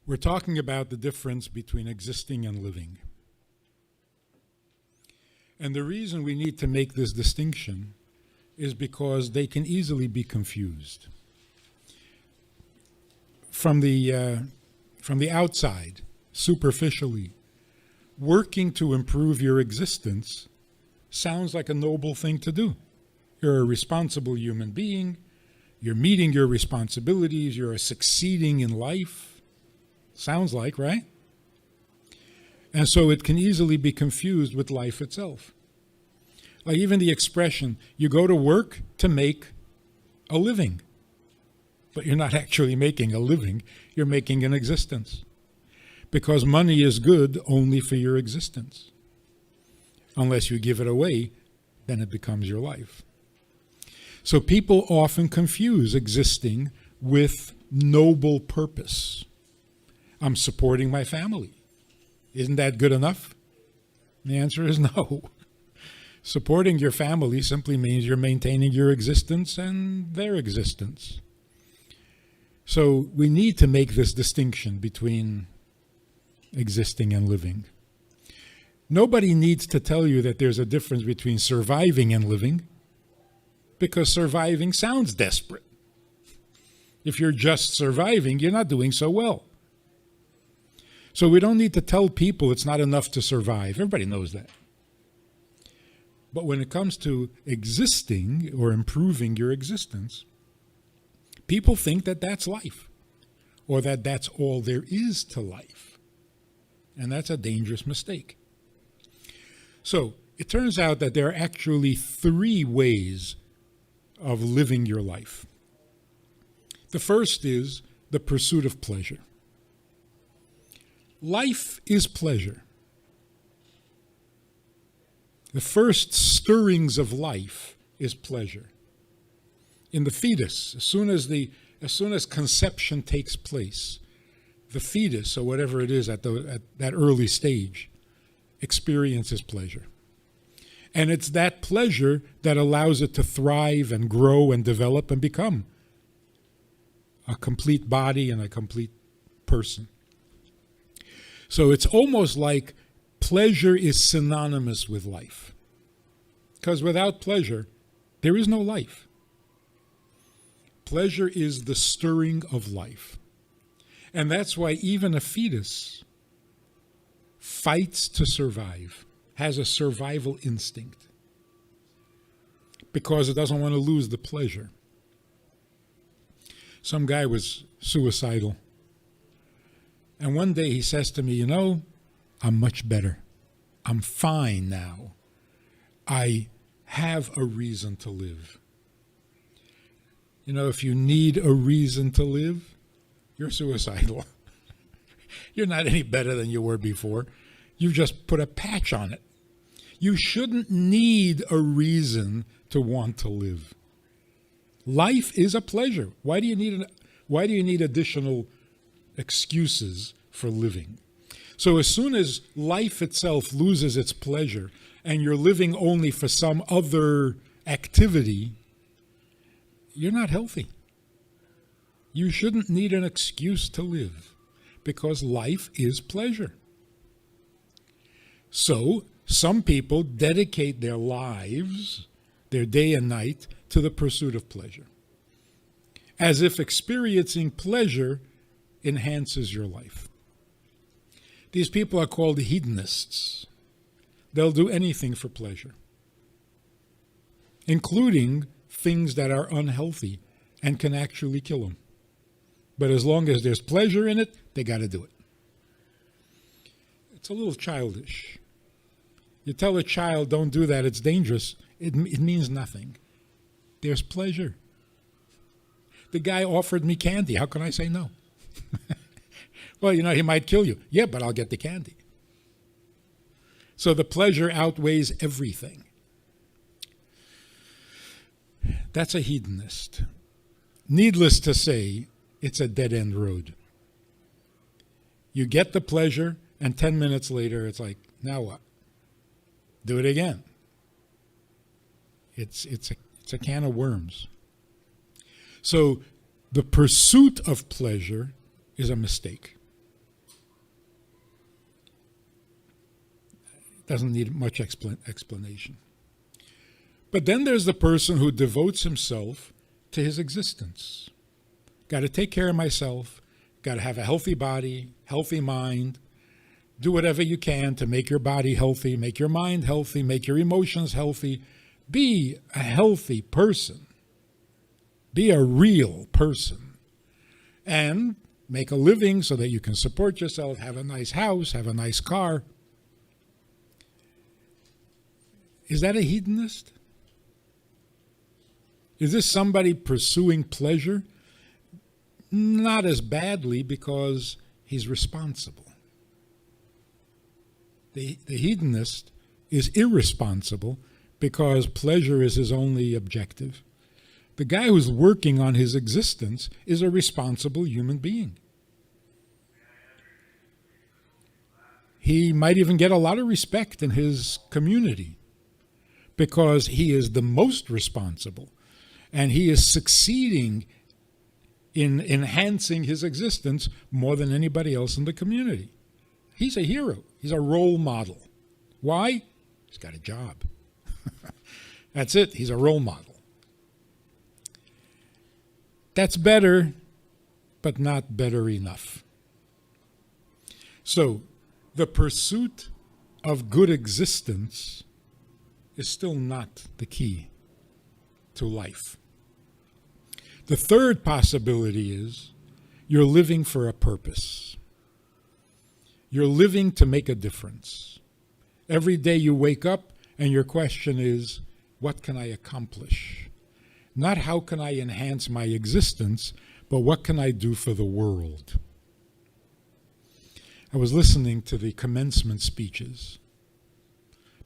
We're talking about the difference between existing and living. And the reason we need to make this distinction is because they can easily be confused. From the outside, superficially, working to improve your existence sounds like a noble thing to do. You're a responsible human being, you're meeting your responsibilities, you're succeeding in life. Sounds like, right? And so it can easily be confused with life itself. Like even the expression, you go to work to make a living. But you're not actually making a living, you're making an existence. Because money is good only for your existence. Unless you give it away, then it becomes your life. So people often confuse existing with noble purpose. I'm supporting my family. Isn't that good enough? The answer is no. Supporting your family simply means you're maintaining your existence and their existence. So we need to make this distinction between existing and living. Nobody needs to tell you that there's a difference between surviving and living, because surviving sounds desperate. If you're just surviving, you're not doing so well. So we don't need to tell people it's not enough to survive. Everybody knows that. But when it comes to existing or improving your existence, people think that that's life, or that that's all there is to life. And that's a dangerous mistake. So it turns out that there are actually 3 ways of living your life. The first is the pursuit of pleasure. Life is pleasure. The first stirrings of life is pleasure. In the fetus, as soon as conception takes place, the fetus, or whatever it is at that early stage, experiences pleasure. And it's that pleasure that allows it to thrive and grow and develop and become a complete body and a complete person. So it's almost like pleasure is synonymous with life. Because without pleasure, there is no life. Pleasure is the stirring of life. And that's why even a fetus fights to survive, has a survival instinct, because it doesn't want to lose the pleasure. Some guy was suicidal. And one day he says to me, I'm much better. I'm fine now. I have a reason to live. If you need a reason to live, you're suicidal. You're not any better than you were before. You've just put a patch on it. You shouldn't need a reason to want to live. Life is a pleasure. Why do you need additional excuses for living? So as soon as life itself loses its pleasure and you're living only for some other activity, you're not healthy. You shouldn't need an excuse to live, because life is pleasure. So some people dedicate their lives, their day and night, to the pursuit of pleasure, as if experiencing pleasure enhances your life. These people are called hedonists. They'll do anything for pleasure, including things that are unhealthy and can actually kill them. But as long as there's pleasure in it, they got to do it. It's a little childish. You tell a child, don't do that, it's dangerous. It means nothing. There's pleasure. The guy offered me candy. How can I say no? Well, he might kill you. Yeah, but I'll get the candy. So the pleasure outweighs everything. That's a hedonist. Needless to say, it's a dead-end road. You get the pleasure, and 10 minutes later, it's like, now what? Do it again. It's a can of worms. So the pursuit of pleasure is a mistake. Doesn't need much explanation. But then there's the person who devotes himself to his existence. Got to take care of myself, got to have a healthy body, healthy mind, do whatever you can to make your body healthy, make your mind healthy, make your emotions healthy. Be a healthy person. Be a real person. And make a living so that you can support yourself, have a nice house, have a nice car. Is that a hedonist? Is this somebody pursuing pleasure? Not as badly, because he's responsible. The hedonist is irresponsible because pleasure is his only objective. The guy who's working on his existence is a responsible human being. He might even get a lot of respect in his community because he is the most responsible, and he is succeeding in enhancing his existence more than anybody else in the community. He's a hero. He's a role model. Why? He's got a job. That's it. He's a role model. That's better, but not better enough. So, the pursuit of good existence is still not the key to life. The third possibility is you're living for a purpose. You're living to make a difference. Every day you wake up and your question is, what can I accomplish? Not how can I enhance my existence, but what can I do for the world? I was listening to the commencement speeches,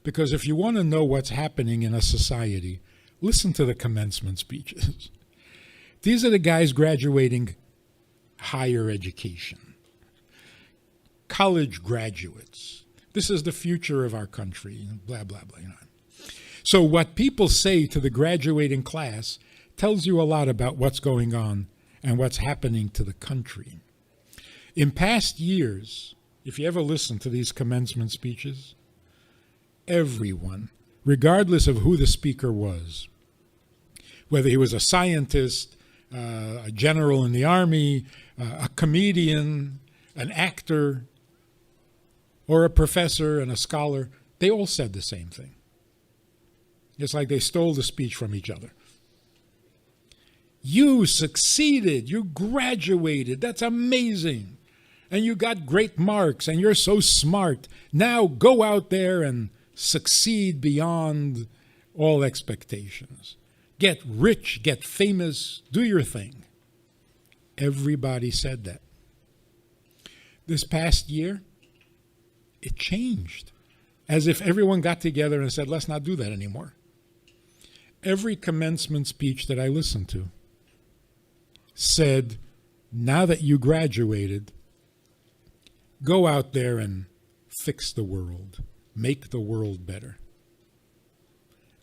because if you want to know what's happening in a society, listen to the commencement speeches. These are the guys graduating higher education, college graduates. This is the future of our country, blah, blah, blah. So what people say to the graduating class tells you a lot about what's going on and what's happening to the country. In past years, if you ever listen to these commencement speeches, everyone, regardless of who the speaker was, whether he was a scientist, a general in the army, a comedian, an actor, or a professor and a scholar, they all said the same thing. It's like they stole the speech from each other. You succeeded, you graduated, that's amazing. And you got great marks, and you're so smart. Now go out there and succeed beyond all expectations. Get rich, get famous, do your thing. Everybody said that. This past year, it changed. As if everyone got together and said, let's not do that anymore. Every commencement speech that I listened to said, now that you graduated, go out there and fix the world, make the world better.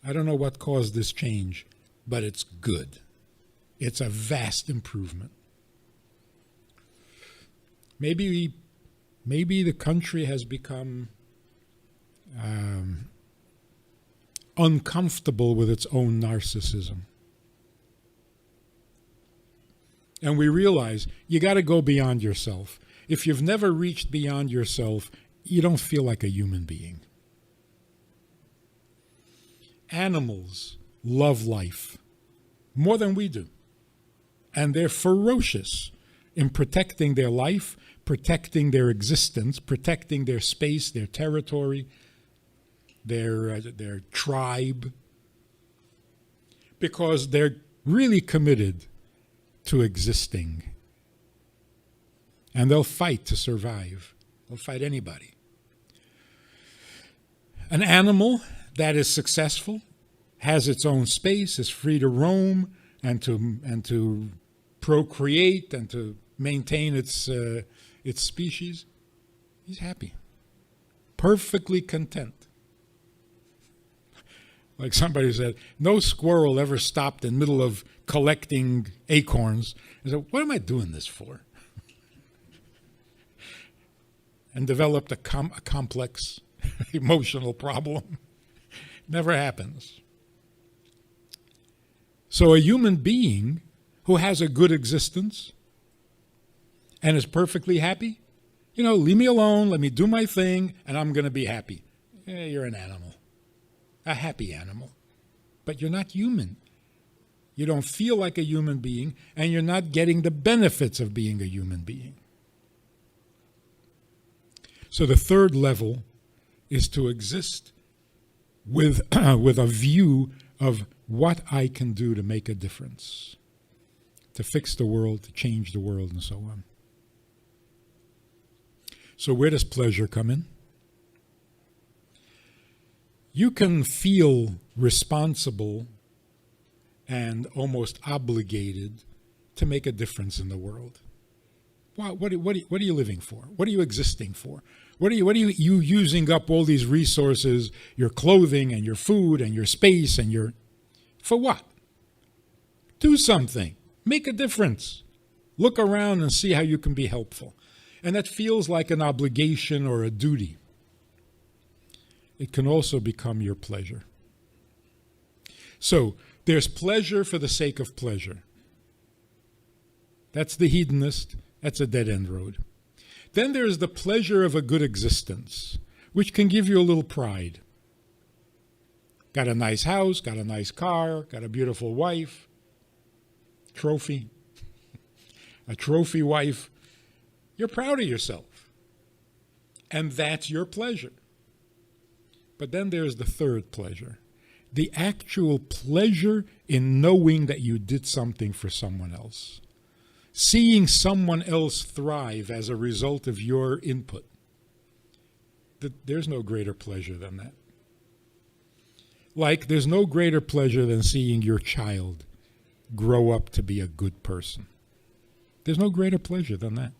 I don't know what caused this change, but it's good. It's a vast improvement. Maybe the country has become uncomfortable with its own narcissism. And we realize you got to go beyond yourself. If you've never reached beyond yourself, you don't feel like a human being. Animals love life more than we do. And they're ferocious in protecting their life, protecting their existence, protecting their space, their territory, their tribe, because they're really committed to existing. And they'll fight to survive. They'll fight anybody. An animal that is successful, has its own space, is free to roam and to procreate and to maintain its species, he's happy, perfectly content. Like somebody said, no squirrel ever stopped in the middle of collecting acorns and said, what am I doing this for? And developed a complex emotional problem. Never happens. So a human being who has a good existence and is perfectly happy, leave me alone, let me do my thing, and I'm going to be happy. You're an animal, a happy animal. But you're not human. You don't feel like a human being, and you're not getting the benefits of being a human being. So the third level is to exist with a view of what I can do to make a difference, to fix the world, to change the world, and so on. So where does pleasure come in? You can feel responsible and almost obligated to make a difference in the world. What are you living for? What are you existing for? What are you using up all these resources, your clothing and your food and your space and for what? Do something. Make a difference. Look around and see how you can be helpful. And that feels like an obligation or a duty. It can also become your pleasure. So there's pleasure for the sake of pleasure. That's the hedonist. That's a dead-end road. Then there's the pleasure of a good existence, which can give you a little pride. Got a nice house, got a nice car, got a beautiful wife, trophy, a trophy wife. You're proud of yourself. And that's your pleasure. But then there's the third pleasure, the actual pleasure in knowing that you did something for someone else. Seeing someone else thrive as a result of your input. There's no greater pleasure than that. Like, there's no greater pleasure than seeing your child grow up to be a good person. There's no greater pleasure than that.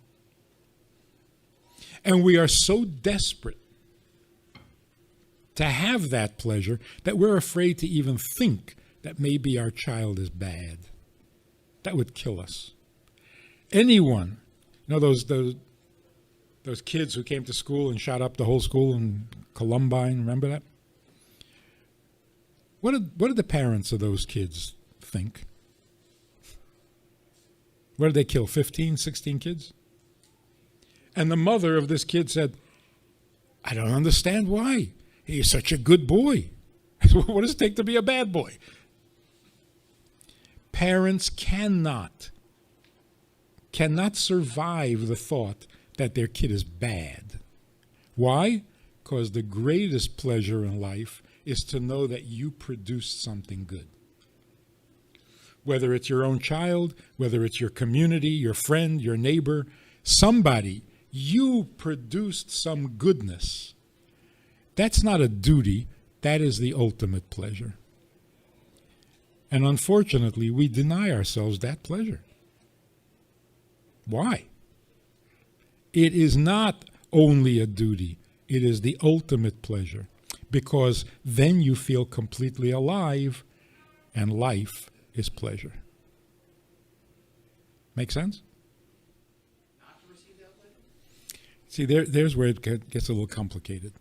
And we are so desperate to have that pleasure that we're afraid to even think that maybe our child is bad. That would kill us. Anyone, those kids who came to school and shot up the whole school in Columbine, remember that? What did the parents of those kids think? What did they kill, 15, 16 kids? And the mother of this kid said, I don't understand why. He's such a good boy. What does it take to be a bad boy? Parents cannot survive the thought that their kid is bad. Why? Because the greatest pleasure in life is to know that you produced something good. Whether it's your own child, whether it's your community, your friend, your neighbor, somebody, you produced some goodness. That's not a duty, that is the ultimate pleasure. And unfortunately, we deny ourselves that pleasure. Why? It is not only a duty, it is the ultimate pleasure, because then you feel completely alive, and life is pleasure. Make sense? See, there's where it gets a little complicated.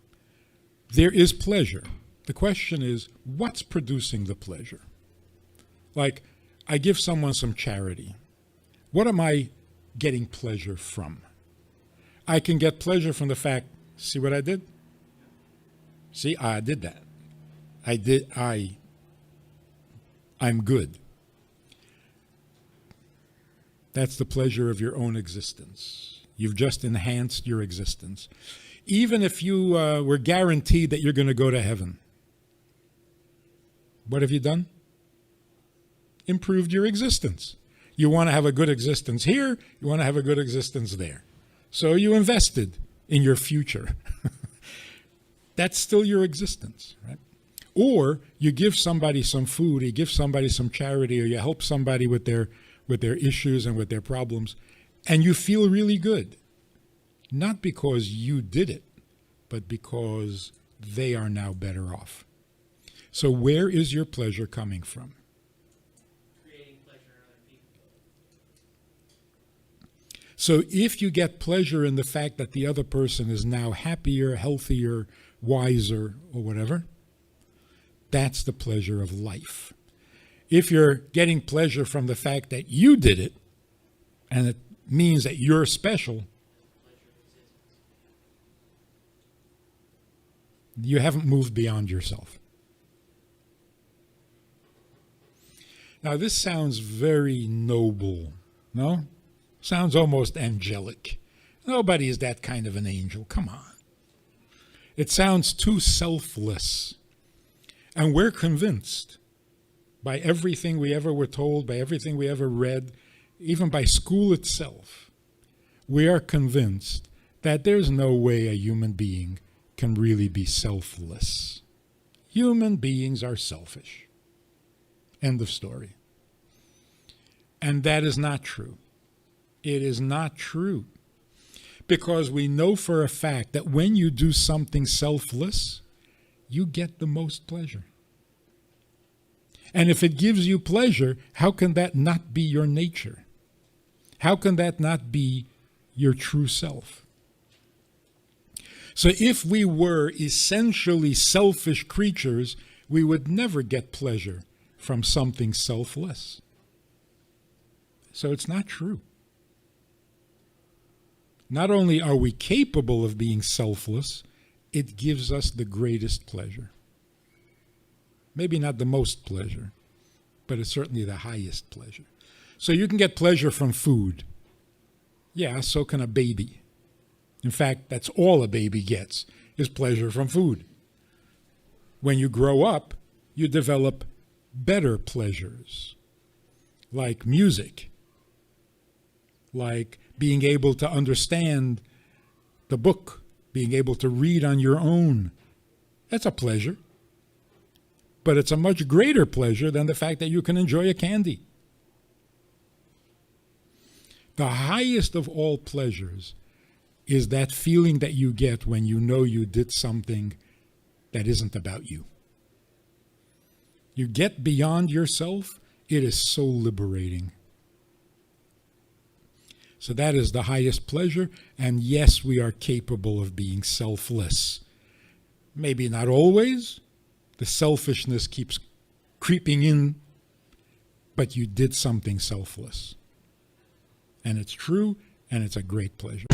There is pleasure. The question is, what's producing the pleasure? Like, I give someone some charity. What am I getting pleasure from? I can get pleasure from the fact, see what I did? See, I did that. I'm good. That's the pleasure of your own existence. You've just enhanced your existence. Even if you were guaranteed that you're going to go to heaven, what have you done? Improved your existence. You want to have a good existence here, you want to have a good existence there. So you invested in your future. That's still your existence, right? Or you give somebody some food, you give somebody some charity, or you help somebody with their issues and with their problems, and you feel really good. Not because you did it, but because they are now better off. So where is your pleasure coming from? Creating pleasure in other people. So if you get pleasure in the fact that the other person is now happier, healthier, wiser, or whatever. That's the pleasure of life. If you're getting pleasure from the fact that you did it, and it means that you're special, you haven't moved beyond yourself. Now, this sounds very noble, no? Sounds almost angelic. Nobody is that kind of an angel. Come on. It sounds too selfless. And we're convinced by everything we ever were told, by everything we ever read, even by school itself, we are convinced that there's no way a human being can really be selfless. Human beings are selfish. End of story. And that is not true. It is not true. Because we know for a fact that when you do something selfless, you get the most pleasure. And if it gives you pleasure, how can that not be your nature? How can that not be your true self? So if we were essentially selfish creatures, we would never get pleasure from something selfless. So it's not true. Not only are we capable of being selfless, it gives us the greatest pleasure. Maybe not the most pleasure, but it's certainly the highest pleasure. So you can get pleasure from food. Yeah, so can a baby. In fact, that's all a baby gets, is pleasure from food. When you grow up, you develop better pleasures, like music, like being able to understand the book, being able to read on your own. That's a pleasure. But it's a much greater pleasure than the fact that you can enjoy a candy. The highest of all pleasures is that feeling that you get when you know you did something that isn't about you. You get beyond yourself, it is so liberating. So that is the highest pleasure, and yes, we are capable of being selfless. Maybe not always. The selfishness keeps creeping in, but you did something selfless. And it's true, and it's a great pleasure.